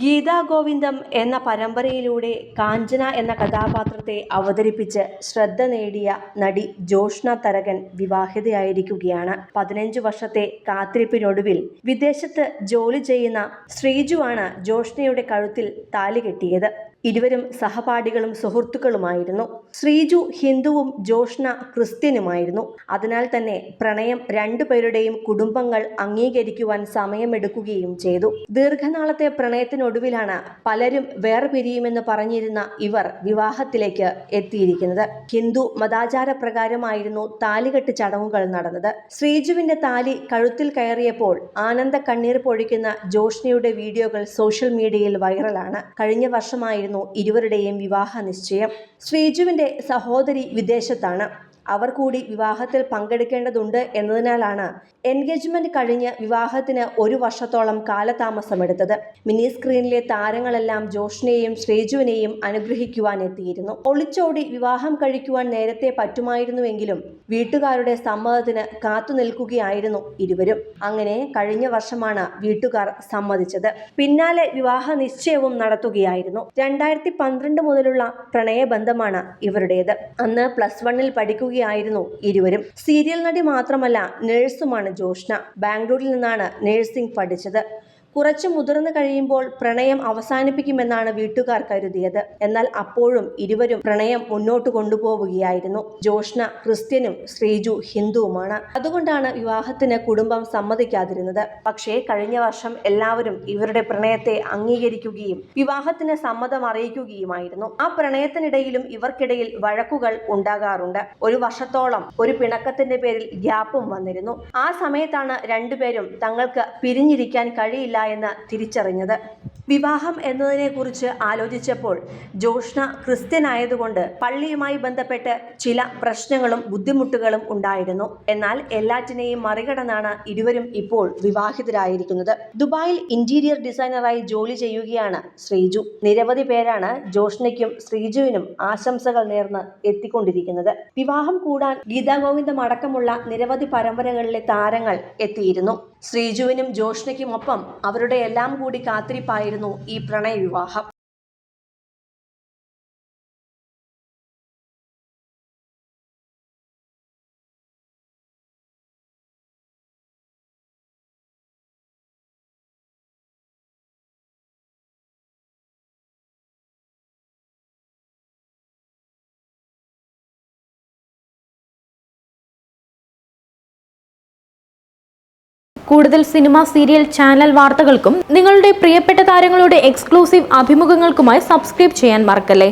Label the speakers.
Speaker 1: ഗീതാ ഗോവിന്ദം എന്ന പരമ്പരയിലൂടെ കാഞ്ചന എന്ന കഥാപാത്രത്തെ അവതരിപ്പിച്ച് ശ്രദ്ധ നേടിയ നടി ജോഷ്ന തരകൻ വിവാഹിതയായിരിക്കുകയാണ്. 15 വർഷത്തെ കാത്തിരിപ്പിനൊടുവിൽ വിദേശത്ത് ജോലി ചെയ്യുന്ന ശ്രീജുവാണ് ജോഷ്നയുടെ കഴുത്തിൽ താലി കെട്ടിയത്. ഇരുവരും സഹപാഠികളും സുഹൃത്തുക്കളുമായിരുന്നു. ശ്രീജു ഹിന്ദുവും ജോഷ്ന ക്രിസ്ത്യനുമായിരുന്നു. അതിനാൽ തന്നെ പ്രണയം രണ്ടുപേരുടെയും കുടുംബങ്ങൾ അംഗീകരിക്കുവാൻ സമയമെടുക്കുകയും ചെയ്തു. ദീർഘനാളത്തെ പ്രണയത്തിനൊടുവിലാണ് പലരും വേർപിരിയുമെന്ന് പറഞ്ഞിരുന്ന ഇവർ വിവാഹത്തിലേക്ക് എത്തിയിരിക്കുന്നത്. ഹിന്ദു മതാചാരപ്രകാരമായിരുന്നു താലികെട്ട് ചടങ്ങുകൾ നടന്നത്. ശ്രീജുവിന്റെ താലി കഴുത്തിൽ കയറിയപ്പോൾ ആനന്ദ കണ്ണീർ പൊഴിക്കുന്ന ജോഷ്നയുടെ വീഡിയോകൾ സോഷ്യൽ മീഡിയയിൽ വൈറലാണ്. കഴിഞ്ഞ വർഷമായിരുന്നു ഇരുവരുടെയും വിവാഹ നിശ്ചയം. ശ്രീജുവിന്റെ സഹോദരി വിദേശത്താണ്. അവർ കൂടി വിവാഹത്തിൽ പങ്കെടുക്കേണ്ടതുണ്ട് എന്നതിനാലാണ് എൻഗേജ്മെന്റ് കഴിഞ്ഞ് വിവാഹത്തിന് 1 വർഷത്തോളം കാലതാമസമെടുത്തത്. മിനി സ്ക്രീനിലെ താരങ്ങളെല്ലാം ജോഷ്നയെയും ശ്രീജുവിനെയും അനുഗ്രഹിക്കുവാൻ എത്തിയിരുന്നു. ഒളിച്ചോടി വിവാഹം കഴിക്കുവാൻ നേരത്തെ പറ്റുമായിരുന്നുവെങ്കിലും വീട്ടുകാരുടെ സമ്മതത്തിന് കാത്തുനിൽക്കുകയായിരുന്നു ഇരുവരും. അങ്ങനെ കഴിഞ്ഞ വർഷമാണ് വീട്ടുകാർ സമ്മതിച്ചത്. പിന്നാലെ വിവാഹ നിശ്ചയവും നടത്തുകയായിരുന്നു. 2012 മുതലുള്ള പ്രണയബന്ധമാണ് ഇവരുടേത്. അന്ന് +1 പഠിക്കുകയായിരുന്നു ഇരുവരും. സീരിയൽ നടി മാത്രമല്ല, നഴ്സുമാണ് ജോഷ്ന. ബാംഗ്ലൂരിൽ നിന്നാണ് നഴ്സിംഗ് പഠിച്ചത്. കുറച്ച് മുതിർന്നു കഴിയുമ്പോൾ പ്രണയം അവസാനിപ്പിക്കുമെന്നാണ് വീട്ടുകാർ കരുതിയത്. എന്നാൽ അപ്പോഴും ഇരുവരും പ്രണയം മുന്നോട്ട് കൊണ്ടുപോവുകയായിരുന്നു. ജോഷ്ന ക്രിസ്ത്യനും ശ്രീജു ഹിന്ദുവുമാണ്. അതുകൊണ്ടാണ് വിവാഹത്തിന് കുടുംബം സമ്മതിക്കാതിരുന്നത്. പക്ഷേ കഴിഞ്ഞ വർഷം എല്ലാവരും ഇവരുടെ പ്രണയത്തെ അംഗീകരിക്കുകയും വിവാഹത്തിന് സമ്മതം അറിയിക്കുകയുമായിരുന്നു. ആ പ്രണയത്തിനിടയിലും ഇവർക്കിടയിൽ വഴക്കുകൾ ഉണ്ടാകാറുണ്ട്. 1 വർഷത്തോളം ഒരു പിണക്കത്തിന്റെ പേരിൽ ഗ്യാപ്പും വന്നിരുന്നു. ആ സമയത്താണ് രണ്ടുപേരും തങ്ങൾക്ക് പിരിഞ്ഞിരിക്കാൻ കഴിയില്ല എന്ന് തിരിച്ചറിഞ്ഞത്. വിവാഹം എന്നതിനെക്കുറിച്ച് ആലോചിച്ചപ്പോൾ ജോഷ്ന ക്രിസ്ത്യനായതുകൊണ്ട് പള്ളിയുമായി ബന്ധപ്പെട്ട് ചില പ്രശ്നങ്ങളും ബുദ്ധിമുട്ടുകളും ഉണ്ടായിരുന്നു. എന്നാൽ എല്ലാറ്റിനെയും മറികടന്നാണ് ഇരുവരും ഇപ്പോൾ വിവാഹിതരായിരിക്കുന്നത്. ദുബായിൽ ഇന്റീരിയർ ഡിസൈനറായി ജോലി ചെയ്യുകയാണ് ശ്രീജു. നിരവധി പേരാണ് ജോഷ്നയ്ക്കും ശ്രീജുവിനും ആശംസകൾ നേർന്ന് എത്തിക്കൊണ്ടിരിക്കുന്നത്. വിവാഹം കൂടാൻ ഗീതാ ഗോവിന്ദം അടക്കമുള്ള നിരവധി പരമ്പരകളിലെ താരങ്ങൾ എത്തിയിരുന്നു. ശ്രീജുവിനും ജോഷ്നയ്ക്കുമൊപ്പം അവരുടെ എല്ലാം കൂടി കാത്തിരിപ്പായിരുന്നു ഈ പ്രണയ വിവാഹം.
Speaker 2: കൂടുതൽ സിനിമ, സീരിയൽ, ചാനൽ വാർത്തകൾക്കും നിങ്ങളുടെ പ്രിയപ്പെട്ട താരങ്ങളുടെ എക്സ്ക്ലൂസീവ് അഭിമുഖങ്ങൾക്കുമായി സബ്സ്ക്രൈബ് ചെയ്യാൻ മറക്കല്ലേ.